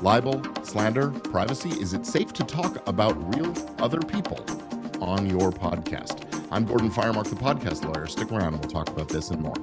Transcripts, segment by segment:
Libel, slander, privacy. Is it safe to talk about real other people on your podcast? I'm Gordon Firemark, the podcast lawyer. Stick around and we'll talk about this and more.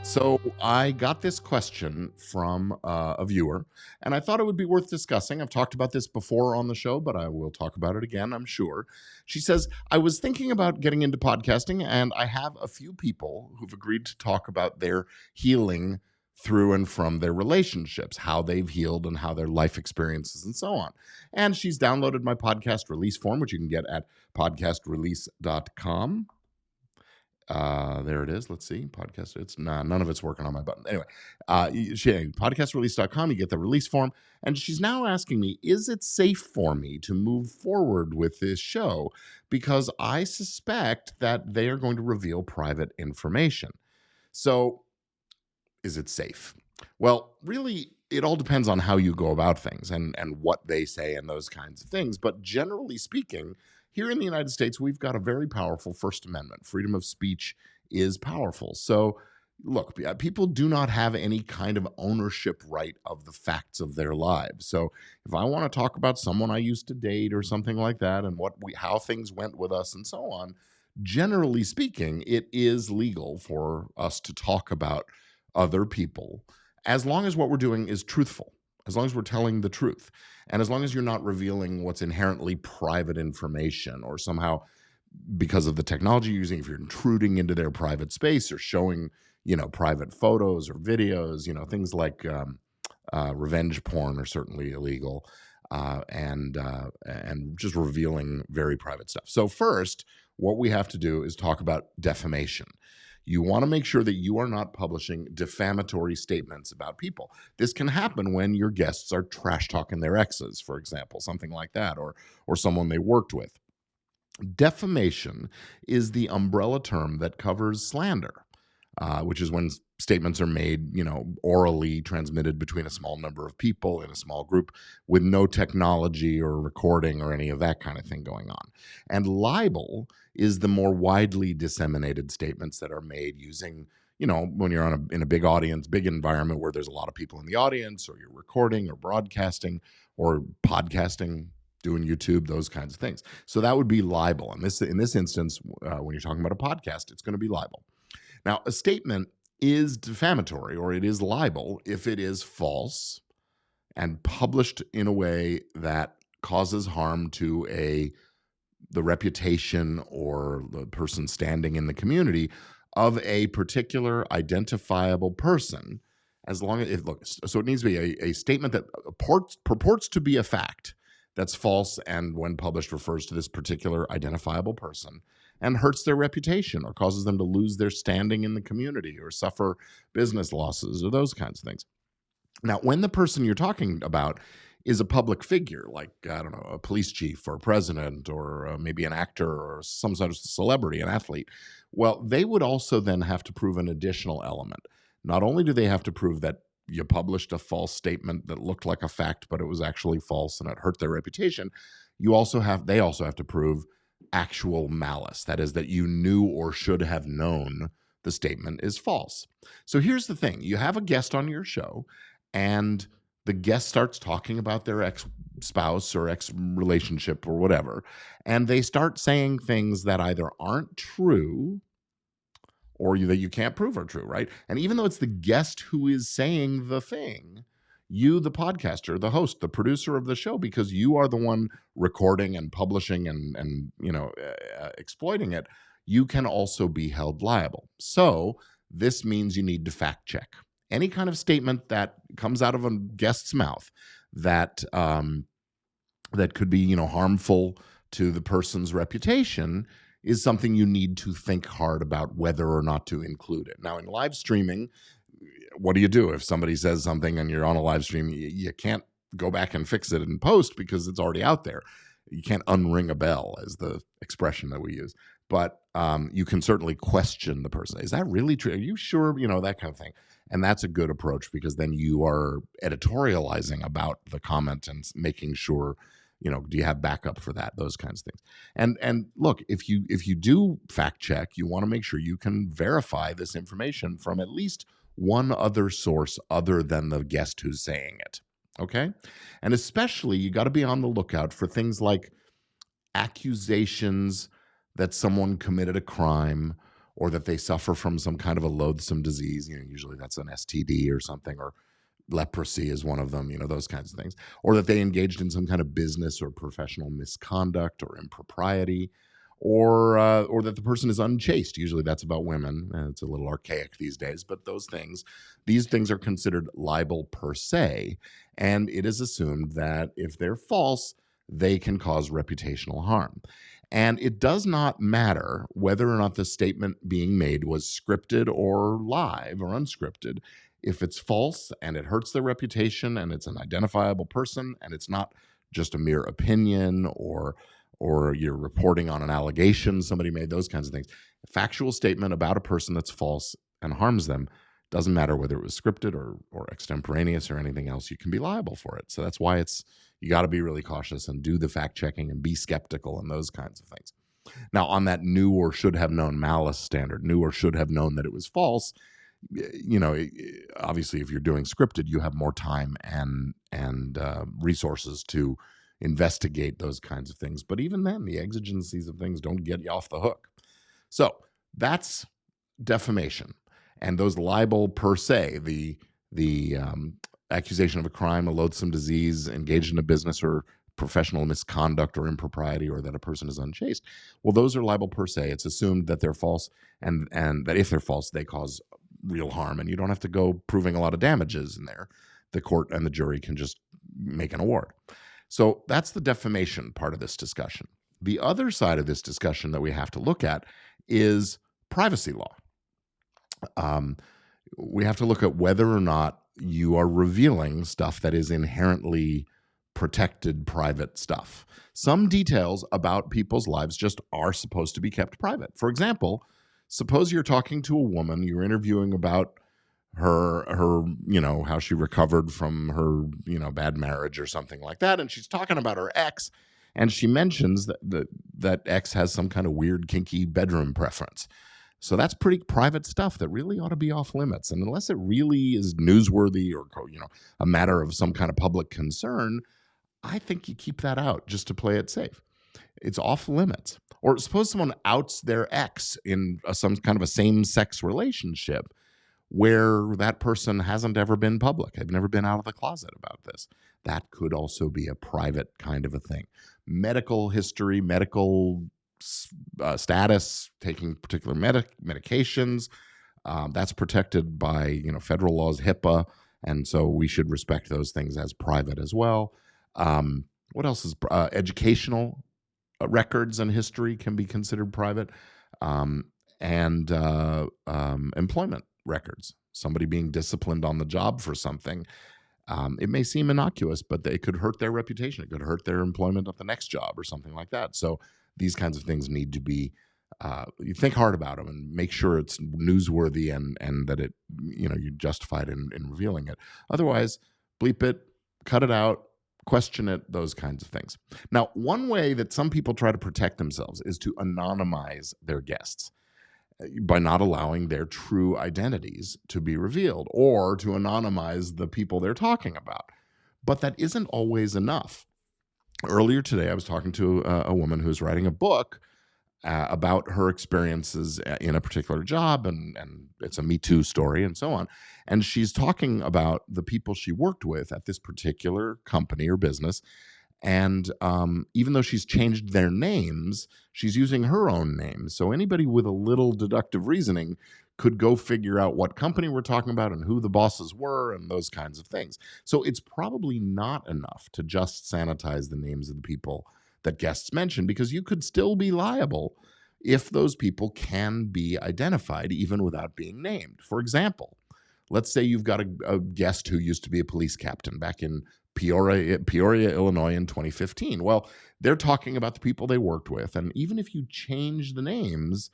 So I got this question from a viewer, and I thought it would be worth discussing. I've talked about this before on the show, but I will talk about it again, I'm sure. She says, I was thinking about getting into podcasting, and I have a few people who've agreed to talk about their healing through and from their relationships, how they've healed and how their life experiences and so on. And she's downloaded my podcast release form, which you can get at podcastrelease.com. There it is. Let's see. Podcast. It's none of it's working on my button. Anyway, podcastrelease.com, you get the release form. And she's now asking me, is it safe for me to move forward with this show? Because I suspect that they are going to reveal private information. So is it safe? Well, really, it all depends on how you go about things and what they say and those kinds of things. But generally speaking, here in the United States, we've got a very powerful First Amendment. Freedom of speech is powerful. So, look, people do not have any kind of ownership right of the facts of their lives. So, if I want to talk about someone I used to date or something like that and how things went with us and so on, generally speaking, it is legal for us to talk about other people as long as what we're doing is truthful, as long as we're telling the truth. And as long as you're not revealing what's inherently private information or somehow because of the technology you're using, if you're intruding into their private space or showing, private photos or videos, things like revenge porn are certainly illegal and just revealing very private stuff. So first, what we have to do is talk about defamation. You want to make sure that you are not publishing defamatory statements about people. This can happen when your guests are trash talking their exes, for example, something like that, or someone they worked with. Defamation is the umbrella term that covers slander, which is when statements are made, orally transmitted between a small number of people in a small group with no technology or recording or any of that kind of thing going on. And libel is the more widely disseminated statements that are made using, when you're in a big audience, big environment where there's a lot of people in the audience, or you're recording or broadcasting or podcasting, doing YouTube, those kinds of things. So that would be libel. And in this instance, when you're talking about a podcast, it's going to be libel. Now, a statement is defamatory, or it is libel, if it is false and published in a way that causes harm to the reputation or the person standing in the community of a particular identifiable person, as long as so it needs to be a statement that purports to be a fact that's false and when published refers to this particular identifiable person and hurts their reputation or causes them to lose their standing in the community or suffer business losses or those kinds of things. Now, when the person you're talking about is a public figure, like, I don't know, a police chief or a president or maybe an actor or some sort of celebrity, an athlete, well, they would also then have to prove an additional element. Not only do they have to prove that you published a false statement that looked like a fact, but it was actually false and it hurt their reputation, they also have to prove actual malice. That is, that you knew or should have known the statement is false. So here's the thing. You have a guest on your show, and the guest starts talking about their ex-spouse or ex-relationship or whatever, and they start saying things that either aren't true or that you can't prove are true, right? And even though it's the guest who is saying the thing, you, the podcaster, the host, the producer of the show, because you are the one recording and publishing and exploiting it, you can also be held liable. So this means you need to fact check any kind of statement that comes out of a guest's mouth that could be, harmful to the person's reputation is something you need to think hard about whether or not to include it. Now, in live streaming, what do you do if somebody says something and you're on a live stream? You can't go back and fix it in post because it's already out there. You can't unring a bell, as the expression that we use. but you can certainly question the person. Is that really true? Are you sure? That kind of thing. And that's a good approach, because then you are editorializing about the comment and making sure, do you have backup for that? Those kinds of things. And look, if you do fact check, you want to make sure you can verify this information from at least one other source other than the guest who's saying it. Okay? And especially, you got to be on the lookout for things like accusations that someone committed a crime, or that they suffer from some kind of a loathsome disease. Usually that's an STD or something, or leprosy is one of them, those kinds of things. Or that they engaged in some kind of business or professional misconduct or impropriety, or that the person is unchaste. Usually that's about women. It's a little archaic these days, but these things are considered libel per se, and it is assumed that if they're false, they can cause reputational harm. And it does not matter whether or not the statement being made was scripted or live or unscripted. If it's false and it hurts their reputation and it's an identifiable person and it's not just a mere opinion, or you're reporting on an allegation somebody made, those kinds of things. A factual statement about a person that's false and harms them, doesn't matter whether it was scripted or extemporaneous or anything else, you can be liable for it. So that's why you got to be really cautious and do the fact checking and be skeptical and those kinds of things. Now, on that knew or should have known malice standard, knew or should have known that it was false, obviously if you're doing scripted, you have more time and resources to investigate those kinds of things. But even then, the exigencies of things don't get you off the hook. So that's defamation. And those libel per se, the accusation of a crime, a loathsome disease, engaged in a business or professional misconduct or impropriety, or that a person is unchaste, well, those are libel per se. It's assumed that they're false, and that if they're false, they cause real harm, and you don't have to go proving a lot of damages in there. The court and the jury can just make an award. So that's the defamation part of this discussion. The other side of this discussion that we have to look at is privacy law. We have to look at whether or not you are revealing stuff that is inherently protected private stuff. Some details about people's lives just are supposed to be kept private. For example, suppose you're talking to a woman, you're interviewing about her how she recovered from her bad marriage or something like that, and she's talking about her ex, and she mentions that ex has some kind of weird kinky bedroom preference. So that's pretty private stuff that really ought to be off limits. And unless it really is newsworthy or a matter of some kind of public concern, I think you keep that out just to play it safe. It's off limits. Or suppose someone outs their ex in some kind of a same-sex relationship where that person hasn't ever been public. They've never been out of the closet about this. That could also be a private kind of a thing. Medical history, medical status, taking particular medications, that's protected by federal laws, HIPAA, and so we should respect those things as private as well. What else is educational records and history can be considered private, and employment records. Somebody being disciplined on the job for something, it may seem innocuous, but it could hurt their reputation. It could hurt their employment at the next job or something like that. So these kinds of things need to be, you think hard about them and make sure it's newsworthy and that it, you're justified in revealing it. Otherwise, bleep it, cut it out, question it, those kinds of things. Now, one way that some people try to protect themselves is to anonymize their guests by not allowing their true identities to be revealed, or to anonymize the people they're talking about. But that isn't always enough. Earlier today, I was talking to a woman who's writing a book about her experiences in a particular job, and it's a Me Too story and so on. And she's talking about the people she worked with at this particular company or business. And even though she's changed their names, she's using her own name. So anybody with a little deductive reasoning could go figure out what company we're talking about and who the bosses were and those kinds of things. So it's probably not enough to just sanitize the names of the people that guests mention, because you could still be liable if those people can be identified even without being named. For example, let's say you've got a guest who used to be a police captain back in Peoria, Illinois in 2015. Well, they're talking about the people they worked with. And even if you change the names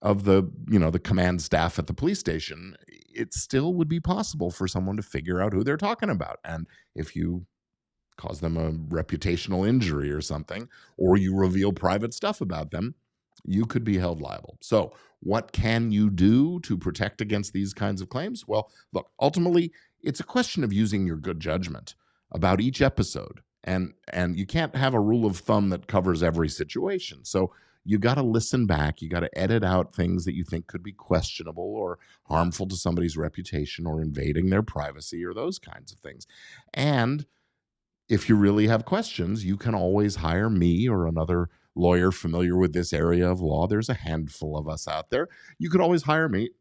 of the command staff at the police station, it still would be possible for someone to figure out who they're talking about. And if you cause them a reputational injury or something, or you reveal private stuff about them, you could be held liable. So what can you do to protect against these kinds of claims? Well, look, ultimately, it's a question of using your good judgment about each episode. And you can't have a rule of thumb that covers every situation. So you got to listen back. You got to edit out things that you think could be questionable or harmful to somebody's reputation or invading their privacy or those kinds of things. And if you really have questions, you can always hire me or another lawyer familiar with this area of law. There's a handful of us out there. You could always hire me,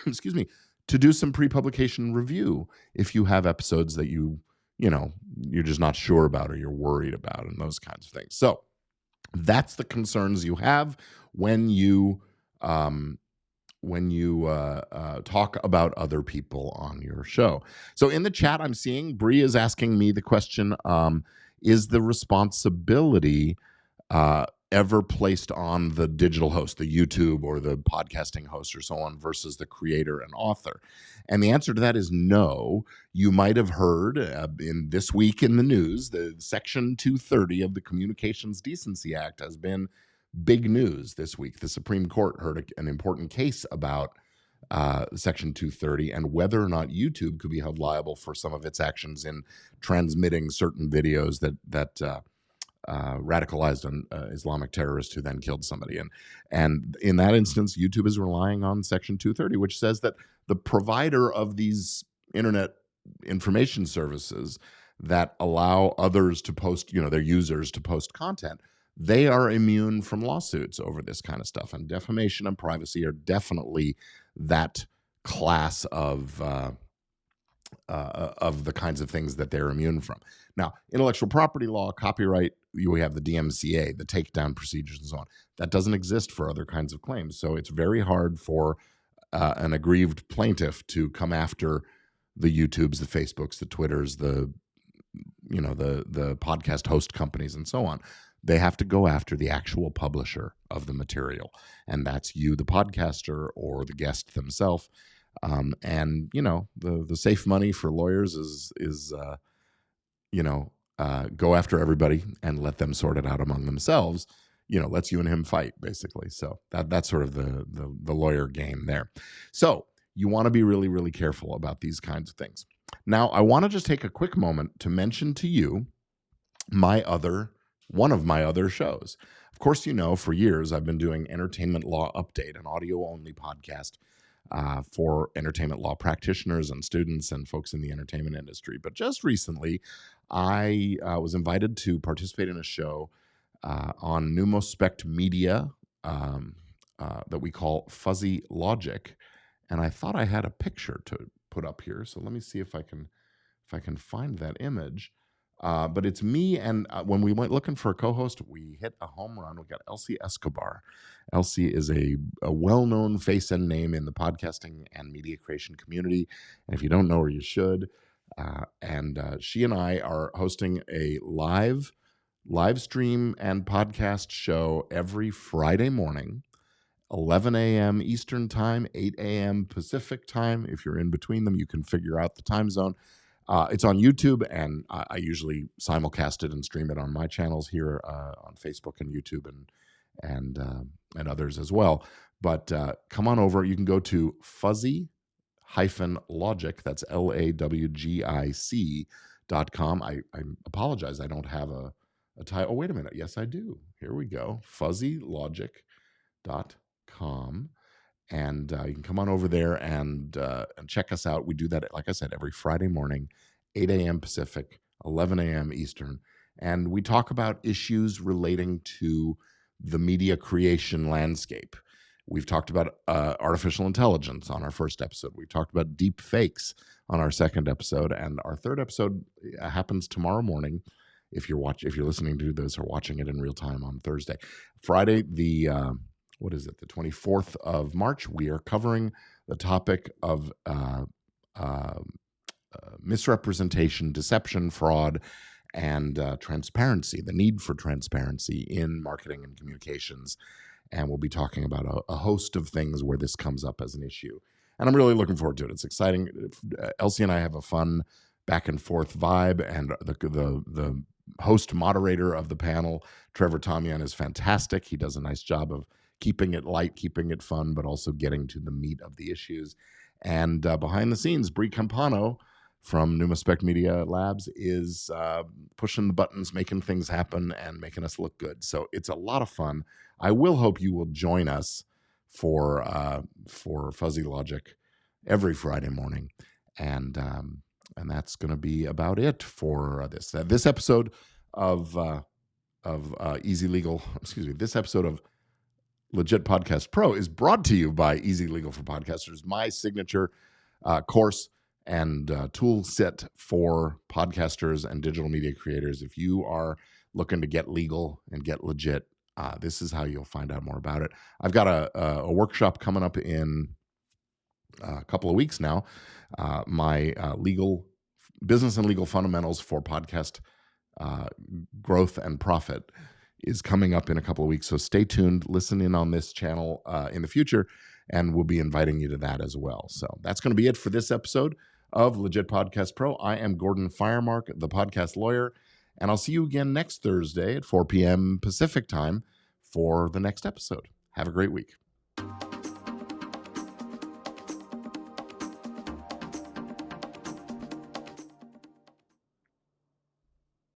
excuse me, to do some pre-publication review if you have episodes that you're just not sure about or you're worried about and those kinds of things. So that's the concerns you have when you talk about other people on your show. So in the chat, I'm seeing Bree is asking me the question, is the responsibility ever placed on the digital host, the YouTube or the podcasting host or so on, versus the creator and author? And the answer to that is no. You might have heard in this week in the news, the Section 230 of the Communications Decency Act has been big news this week. The Supreme Court heard an important case about Section 230 and whether or not YouTube could be held liable for some of its actions in transmitting certain videos that radicalized an Islamic terrorist who then killed somebody. And in that instance, YouTube is relying on Section 230, which says that the provider of these internet information services that allow others to post, their users to post content, they are immune from lawsuits over this kind of stuff. And defamation and privacy are definitely that class of the kinds of things that they're immune from. Now, intellectual property law, copyright, we have the DMCA, the takedown procedures and so on. That doesn't exist for other kinds of claims. So it's very hard for an aggrieved plaintiff to come after the YouTubes, the Facebooks, the Twitters, the podcast host companies and so on. They have to go after the actual publisher of the material. And that's you, the podcaster, or the guest themselves. And the safe money for lawyers is go after everybody and let them sort it out among themselves. Let's you and him fight, basically. So that's sort of the lawyer game there. So you want to be really, really careful about these kinds of things. Now, I want to just take a quick moment to mention to you one of my other shows. Of course, for years I've been doing Entertainment Law Update, an audio-only podcast for entertainment law practitioners and students and folks in the entertainment industry. But just recently, I was invited to participate in a show on Numospect Media that we call Fuzzy Logic. And I thought I had a picture to put up here. So let me see if I can find that image. But it's me, and when we went looking for a co-host, we hit a home run. We got Elsie Escobar. Elsie is a well-known face and name in the podcasting and media creation community. And if you don't know her, you should. And she and I are hosting a live stream and podcast show every Friday morning, 11 a.m. Eastern Time, 8 a.m. Pacific Time. If you're in between them, you can figure out the time zone. It's on YouTube, and I usually simulcast it and stream it on my channels here on Facebook and YouTube and others as well. But come on over. You can go to fuzzy-logic, that's LAWGIC.com. I apologize. I don't have a title. Oh, wait a minute. Yes, I do. Here we go. fuzzylogic.com. And you can come on over there and check us out. We do that, like I said, every Friday morning, 8 a.m. Pacific, 11 a.m. Eastern. And we talk about issues relating to the media creation landscape. We've talked about artificial intelligence on our first episode. We've talked about deep fakes on our second episode. And our third episode happens tomorrow morning. If you're listening to this or watching it in real time on Thursday. Friday, the 24th of March, we are covering the topic of misrepresentation, deception, fraud, and transparency, the need for transparency in marketing and communications. And we'll be talking about a host of things where this comes up as an issue. And I'm really looking forward to it. It's exciting. Elsie and I have a fun back and forth vibe, and the host moderator of the panel, Trevor Tomian, is fantastic. He does a nice job of keeping it light, keeping it fun, but also getting to the meat of the issues. And behind the scenes, Brie Campano from Numaspec Media Labs is pushing the buttons, making things happen, and making us look good. So it's a lot of fun. I will hope you will join us for Fuzzy Logic every Friday morning, and that's going to be about it for this episode of Easy Legal. Excuse me. This episode of Legit Podcast Pro is brought to you by Easy Legal for Podcasters, my signature course and tool set for podcasters and digital media creators. If you are looking to get legal and get legit, this is how you'll find out more about it. I've got a workshop coming up in a couple of weeks now. My legal business and legal fundamentals for podcast growth and profit is coming up in a couple of weeks. So stay tuned, listen in on this channel in the future, and we'll be inviting you to that as well. So that's going to be it for this episode of Legit Podcast Pro. I am Gordon Firemark, the podcast lawyer, and I'll see you again next Thursday at 4 p.m. Pacific time for the next episode. Have a great week.